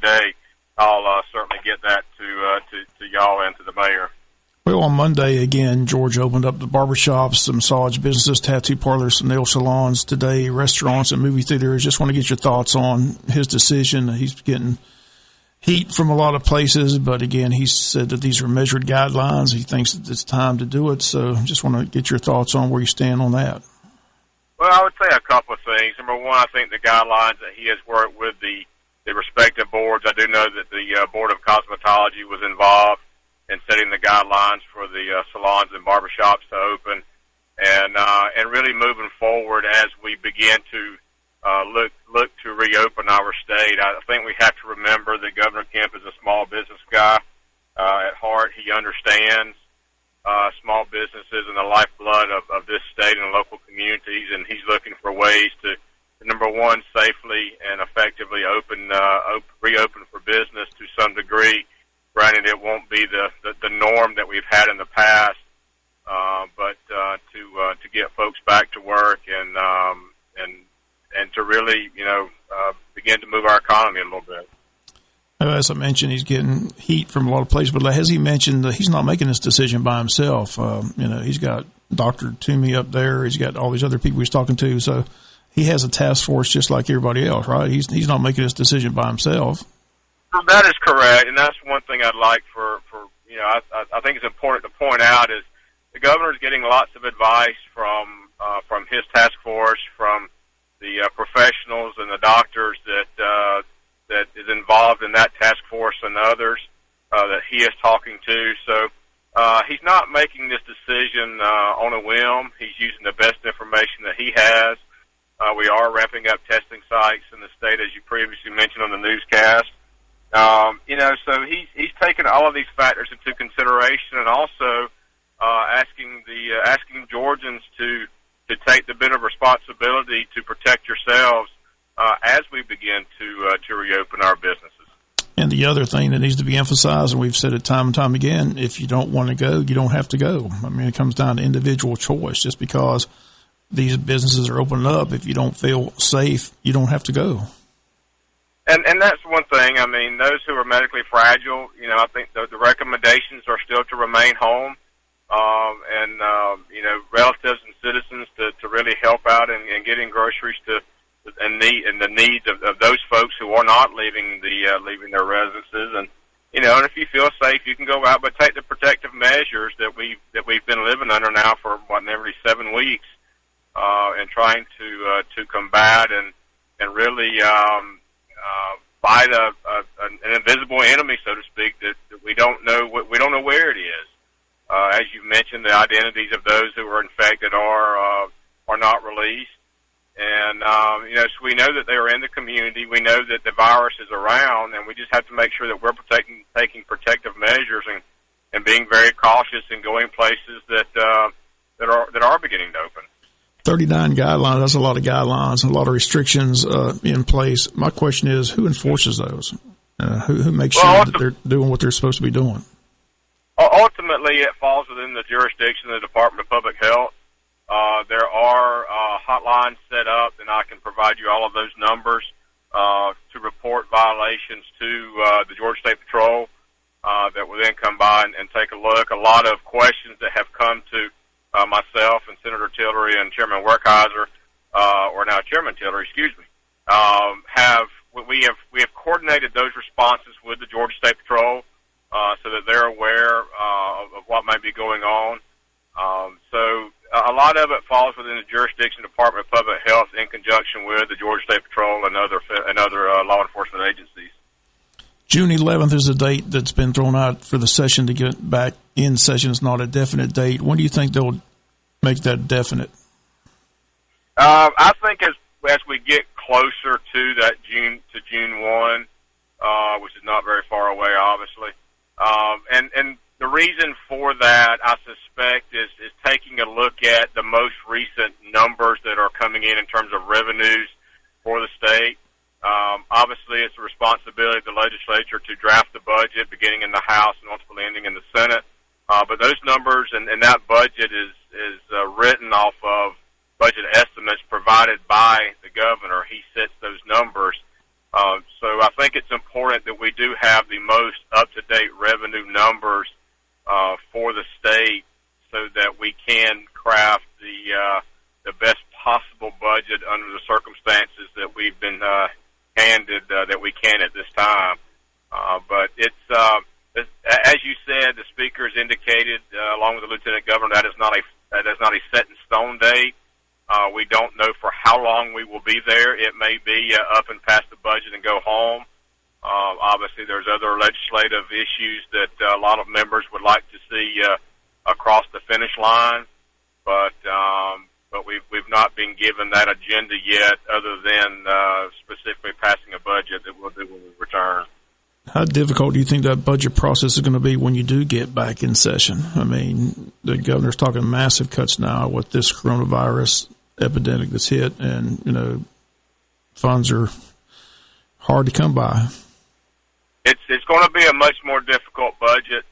day, I'll certainly get that to y'all and to the mayor. Well, on Monday, again, George opened up the barbershops, the massage businesses, tattoo parlors, nail salons today, restaurants and movie theaters. Just want to get your thoughts on his decision. He's getting heat from a lot of places, but again, he said that these are measured guidelines. He thinks that it's time to do it. So just want to get your thoughts on where you stand on that. Well, I would say a couple of things. Number one, I think the guidelines that he has worked with the respective boards. I do know that the Board of Cosmetology was involved in setting the guidelines for the salons and barbershops to open, and really moving forward as we begin to look to reopen our state. I think we have to remember that Governor Kemp is a small business guy at heart. He understands small businesses and the lifeblood of this state and local communities, and he's looking for ways to number one, safely and effectively reopen for business to some degree. Granted, it won't be the norm that we've had in the past, but to get folks back to work and to really, begin to move our economy a little bit. As I mentioned, he's getting heat from a lot of places, but has he mentioned that he's not making this decision by himself? He's got Dr. Toomey up there. He's got all these other people he's talking to. So he has a task force just like everybody else, right? He's not making this decision by himself. That is correct, and that's one thing I'd like for I think it's important to point out is the governor is getting lots of advice from his task force, from the professionals and the doctors that is involved in that task force and others that he is talking to. So he's not making this decision on a whim. He's using the best information that he has. We are ramping up testing sites in the state, as you previously mentioned on the newscast. So he's taken all of these factors into consideration, and also asking Georgians to take the bit of responsibility to protect yourselves as we begin to reopen our businesses. And the other thing that needs to be emphasized, and we've said it time and time again, if you don't want to go, you don't have to go. I mean, it comes down to individual choice. Just because these businesses are opening up, if you don't feel safe, you don't have to go. And that's one thing. I mean, those who are medically fragile, I think the recommendations are still to remain home, and relatives and citizens to really help out in getting groceries and the needs of those folks who are not leaving their residences. And and if you feel safe, you can go out, but take the protective measures that we've been living under now for nearly 7 weeks, and trying to combat and really fight an invisible enemy, so to speak, that we don't know where it is. As you mentioned, the identities of those who are infected are not released, and so we know that they are in the community. We know that the virus is around, and we just have to make sure that we're taking protective measures and being very cautious and going places that are beginning to open. 39 guidelines, that's a lot of guidelines, a lot of restrictions in place. My question is, who enforces those? Who makes sure that they're doing what they're supposed to be doing? Ultimately, it falls within the jurisdiction of the Department of Public Health. There are hotlines set up, and I can provide you all of those numbers to report violations to the Georgia State Patrol that will then come by and take a look. A lot of questions that have come to myself and Senator Tillery and Chairman Werkheiser, or now Chairman Tillery, we have coordinated those responses with the Georgia State Patrol so that they're aware of what might be going on. So a lot of it falls within the jurisdiction of the Department of Public Health in conjunction with the Georgia State Patrol and other law enforcement agencies. June 11th is a date that's been thrown out for the session to get back in session. It's not a definite date. When do you think they'll make that definite? I think as we get closer to that June 1, which is not very far away, obviously. And the reason for that, I suspect, is taking a look at the most recent numbers that are coming in terms of revenues for the state. Obviously, it's the responsibility of the legislature to draft the budget, beginning in the House and ultimately ending in the Senate. But those numbers and that budget is written off of budget estimates provided by the governor. He sets those numbers. So I think it's important that we do have the most up-to-date revenue numbers for the state so that we can craft the best possible budget under the circumstances that we've been handed that we can at this time. But it's as you said, the speaker has indicated, along with the lieutenant governor, that is not a set in stone date. We don't know for how long we will be there. It may be up and past the budget and go home. Obviously, there's other legislative issues that a lot of members would like to see across the finish line, but we've not been given that agenda yet, other than specifically passing a budget that we'll do when we return. How difficult do you think that budget process is going to be when you do get back in session? I mean, the governor's talking massive cuts now with this coronavirus epidemic that's hit, and, funds are hard to come by. It's going to be a much more difficult budget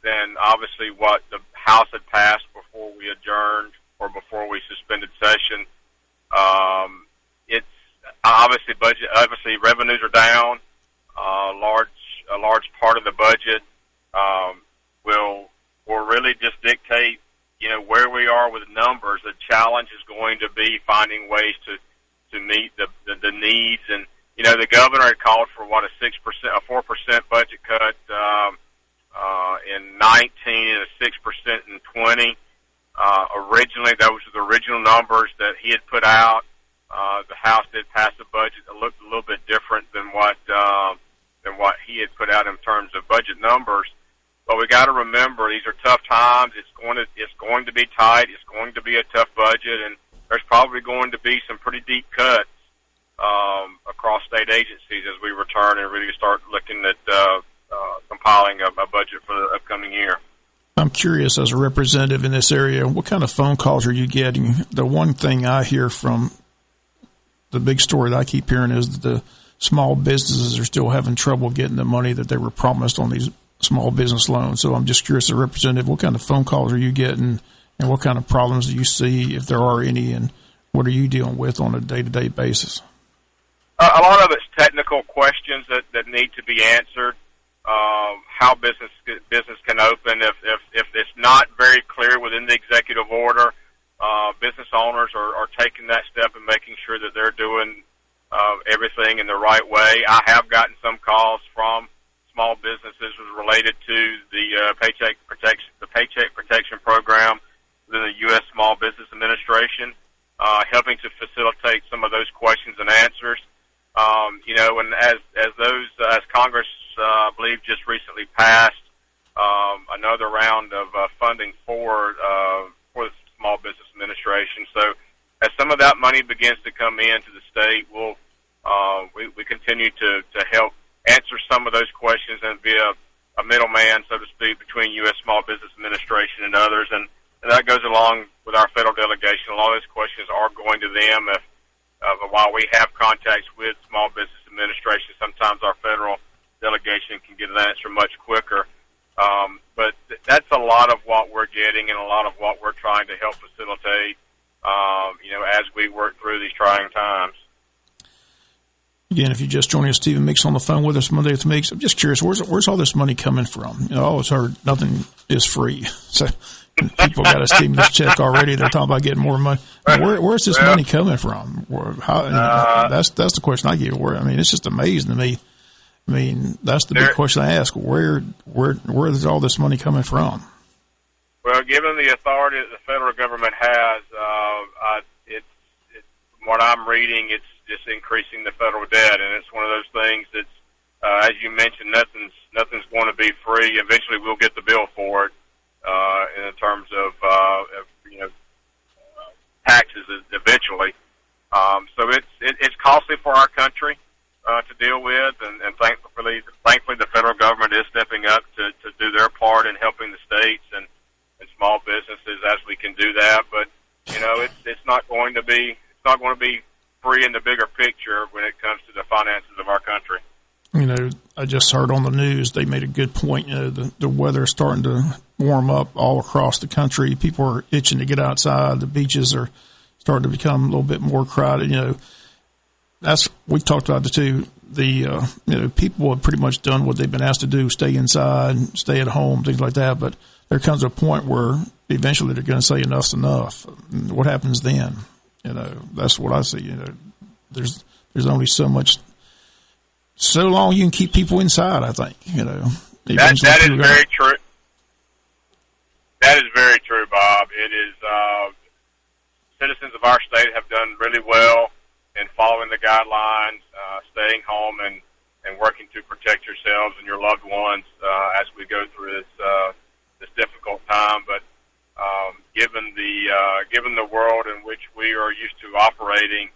than obviously what the House had passed before we adjourned or before we suspended session. It's obviously revenues are down. A large part of the budget will really just dictate, where we are with numbers. The challenge is going to be finding ways to meet the needs. And the governor had called for a 4% budget cut in 19 and a 6% in 20. Originally, those were the original numbers that he had put out. The House did pass a budget that looked a little bit different than what he had put out in terms of budget numbers. But we got to remember, these are tough times. It's going to be tight. It's going to be a tough budget, and there's probably going to be some pretty deep cuts across state agencies as we return and really start looking at compiling a budget for the upcoming year. I'm curious, as a representative in this area, what kind of phone calls are you getting? The one thing I hear from the big story that I keep hearing is that the small businesses are still having trouble getting the money that they were promised on these small business loans. So I'm just curious, as a representative, what kind of phone calls are you getting, and what kind of problems do you see, if there are any, and what are you dealing with on a day-to-day basis? A lot of it's technical questions that need to be answered. How business can open. If it's not very clear within the executive order, business owners are taking that step and making sure that they're doing everything in the right way. I have gotten some calls from small businesses related to the Paycheck Protection Program within the U.S. Small Business Administration, helping to facilitate some of those questions and answers. And as Congress, I believe, just recently passed another round of funding for the Small Business Administration. So as some of that money begins to come into the state, we continue to help answer some of those questions and be a middleman, so to speak, between U.S. Small Business Administration and others. And that goes along with our federal delegation. A lot of those questions are going to them. While we have contacts with Small Business Administration, sometimes our federal delegation can get an answer much quicker. But that's a lot of what we're getting and a lot of what we're trying to help facilitate, as we work through these trying times. Again, if you're just joining us, Stephen Meeks on the phone with us Monday with Meeks. I'm just curious, where's all this money coming from? I always heard nothing is free. So people got a stimulus check already. They're talking about getting more money. Where's this money coming from? That's the question I get. It's just amazing to me. That's the big question I ask. Where is all this money coming from? Well, given the authority that the federal government has, it's what I'm reading, it's just increasing the federal debt, and it's one of those things that's, as you mentioned, nothing's going to be free. Eventually, we'll get the bill for it in terms of taxes eventually. So it's costly for our country to deal with, and thankfully the federal government is stepping up to do their part in helping the states and small businesses as we can do that. But it's not going to be free in the bigger picture when it comes to the finances of our country. I just heard on the news they made a good point. The weather is starting to warm up all across the country. People are itching to get outside. The beaches are starting to become a little bit more crowded. we talked about it too. People have pretty much done what they've been asked to do: stay inside, stay at home, things like that. But there comes a point where eventually they're going to say enough's enough. What happens then? That's what I see. There's only so long you can keep people inside. I think. That is very true. That is very true, Bob. It is. Citizens of our state have done really well in following the guidelines, staying home, and working to protect yourselves and your loved ones as we go through this difficult time. But given the world in which we are used to operating,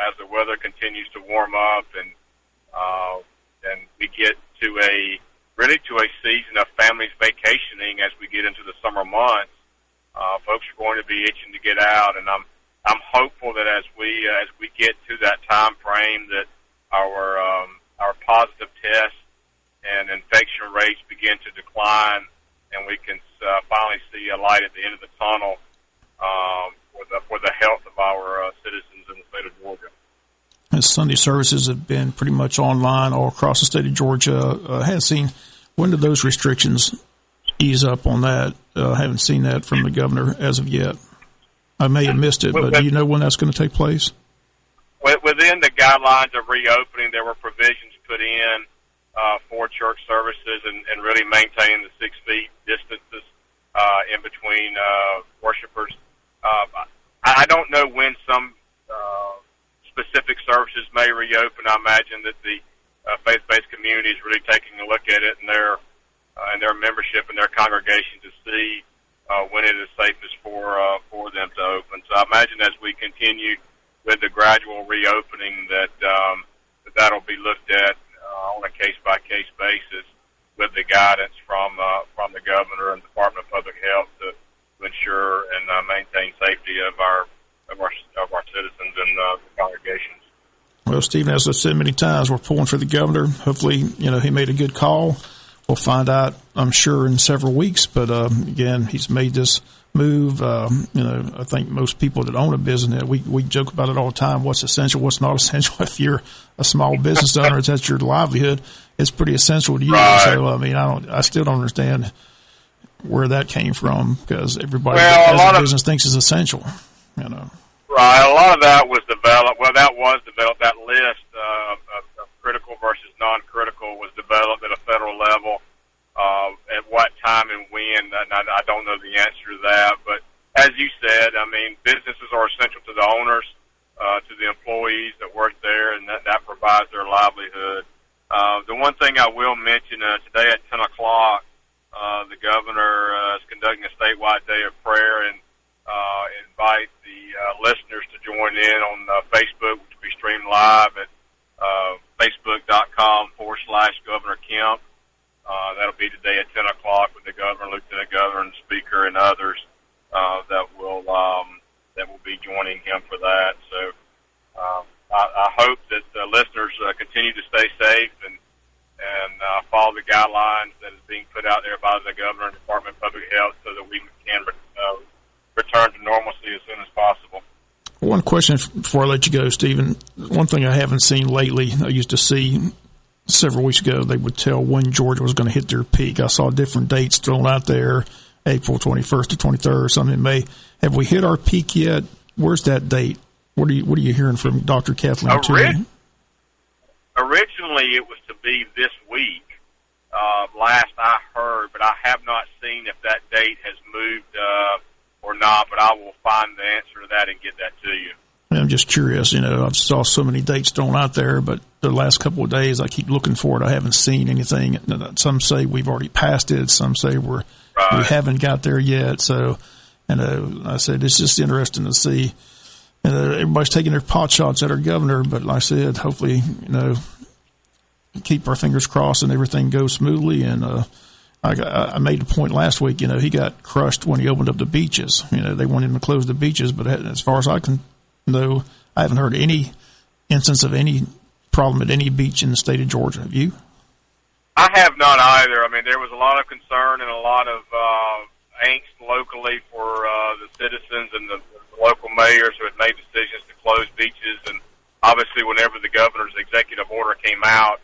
as the weather continues to warm up and we get to a season of families vacationing as we get into the summer months, folks are going to be itching to get out, and I'm hopeful that as we get to that time frame, that our positive tests and infection rates begin to decline, and we can finally see a light at the end of the tunnel for the health of our citizens in the state of Georgia. As Sunday services have been pretty much online all across the state of Georgia. I haven't seen, when did those restrictions ease up on that? I haven't seen that from the governor as of yet. I may have missed it, but do you know when that's going to take place? Within the guidelines of reopening, there were provisions put in for church services and really maintaining the 6 feet distances in between worshipers. I don't know when some specific services may reopen. I imagine that the faith-based community is really taking a look at it and their membership and their congregation to see when it is safest for them to open. So I imagine as we continue with the gradual reopening that'll be looked at on a case-by-case basis with the guidance from the governor and Department of Public Health to ensure and maintain safety of our citizens and the congregations. Well, Stephen, as I've said many times, we're pulling for the governor. Hopefully, he made a good call. We'll find out, I'm sure, in several weeks. But again, he's made this move. I think most people that own a business, we joke about it all the time. What's essential? What's not essential? If you're a small business owner, that's your livelihood. It's pretty essential to you. Right. So I still don't understand where that came from, because everybody that has a business thinks it's essential. Right. A lot of that was developed. Well, that list of critical versus non-critical was developed at a federal level. At what time and when, I don't know the answer to that. But as you said, businesses are essential to the owners, to the employees that work there, and that provides their livelihood. The one thing I will mention, today at 10 o'clock, the governor is conducting a statewide day of prayer, and invite the listeners to join in on Facebook, which will be streamed live at facebook.com/Governor Kemp. That'll be today at 10 o'clock with the governor, lieutenant governor, and speaker, and others that will be joining him for that. So I hope that the listeners continue to stay safe and follow the guidelines that is being put out there by the governor and Department of Public Health, so that we can return to normalcy as soon as possible. One question before I let you go, Stephen. One thing I haven't seen lately, I used to see several weeks ago, they would tell when Georgia was going to hit their peak. I saw different dates thrown out there, April 21st to 23rd, something in May. Have we hit our peak yet? Where's that date? What are you hearing from Dr. Kathleen Toomey? Originally, it was to be this week, last I heard, but I have not seen if that date has moved or not, but I will find the answer to that and get that to you. I'm just curious. I've saw so many dates thrown out there, but the last couple of days I keep looking for it. I haven't seen anything. Some say we've already passed it. Some say we haven't got there yet. So, I said it's just interesting to see. Everybody's taking their pot shots at our governor, but like I said, hopefully, keep our fingers crossed and everything goes smoothly. And I made a point last week. He got crushed when he opened up the beaches. They wanted him to close the beaches, but as far as I can know, I haven't heard any instance of any problem at any beach in the state of Georgia. Have you? I have not either. There was a lot of concern and a lot of angst locally for the citizens and the local mayors who had made decisions to close beaches and obviously, whenever the governor's executive order came out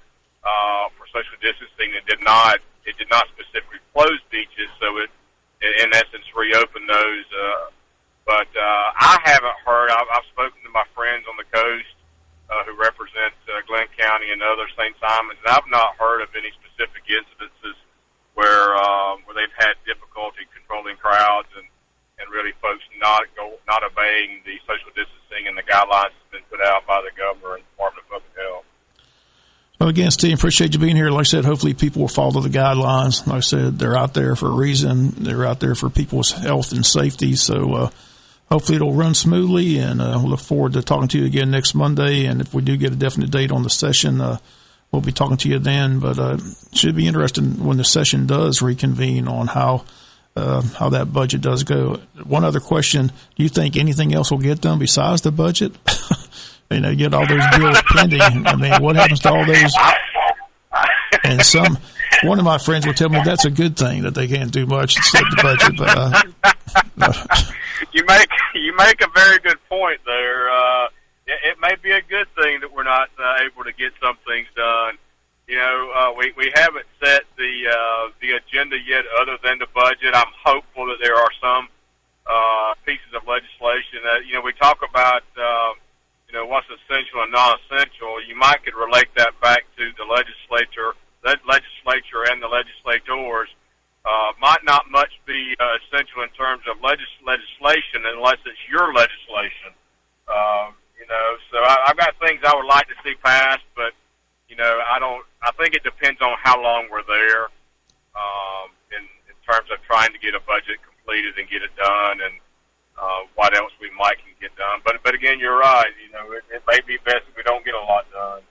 for social distancing, it did not specifically close beaches, so it, in essence, reopened those. But I haven't heard. I've spoken to my friends on the coast who represent Glenn County and other St. Simons, and I've not heard of any specific incidences where they've had difficulty controlling crowds and really folks not obeying the social distancing and the guidelines that's been put out by the governor and Department of Public Health. Well, again, Steve, appreciate you being here. Like I said, hopefully people will follow the guidelines. Like I said, they're out there for a reason. They're out there for people's health and safety. So hopefully it'll run smoothly, and we'll look forward to talking to you again next Monday. And if we do get a definite date on the session, we'll be talking to you then. But it should be interesting when the session does reconvene on how that budget does go. One other question: do you think anything else will get done besides the budget? Get all those bills pending. I mean, what happens to all those? And one of my friends will tell me that's a good thing that they can't do much except the budget. But you make a very good point there. It may be a good thing that we're not able to get some things done. We haven't set the agenda yet, other than the budget. I'm hopeful that there are some pieces of legislation that we talk about. What's essential and non-essential. You could relate that back to the legislature and the legislators. Might not much be essential in terms of legislation unless it's your legislation. So I've got things I would like to see passed, but I think it depends on how long we're there in terms of trying to get a budget completed and get it done, and what else we might can get done. But again, you're right. It may be best if we don't get a lot done.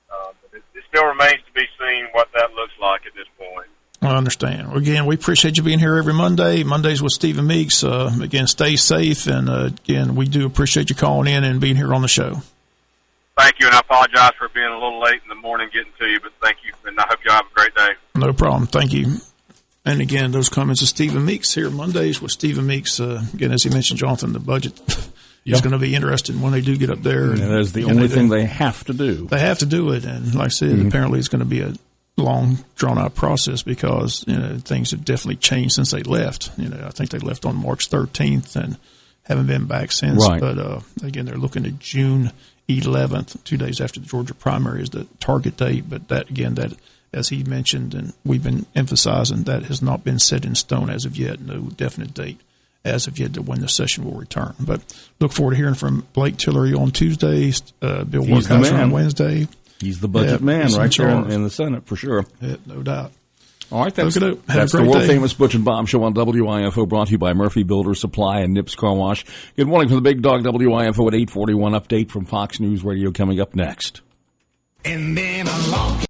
But it still remains to be seen what that looks like at this point. I understand. Again, we appreciate you being here every Monday. Mondays with Stephen Meeks. Again, stay safe, and again, we do appreciate you calling in and being here on the show. Thank you, and I apologize for being a little late in the morning getting to you, but thank you, and I hope you have a great day. No problem. Thank you. And again, those comments of Stephen Meeks here Mondays with Stephen Meeks. Again, as he mentioned, Jonathan, the budget is going to be interesting when they do get up there. And that is the only thing they have to do. They have to do it, and like I said, apparently it's going to be a long, drawn-out process because things have definitely changed since they left. I think they left on March 13th and haven't been back since. Right. But again, they're looking at June 11th, 2 days after the Georgia primary is the target date. But that, as he mentioned, and we've been emphasizing, that has not been set in stone as of yet. No definite date as of yet to when the session will return. But look forward to hearing from Blake Tillery on Tuesday, Bill Workhauser on Wednesday. He's the budget man right there in the Senate, for sure. Yeah, no doubt. All right, that's the world-famous Butch and Bob Show on WIFO, brought to you by Murphy Builder Supply and Nips Car Wash. Good morning from the Big Dog WIFO at 8:41. Update from Fox News Radio coming up next. And then along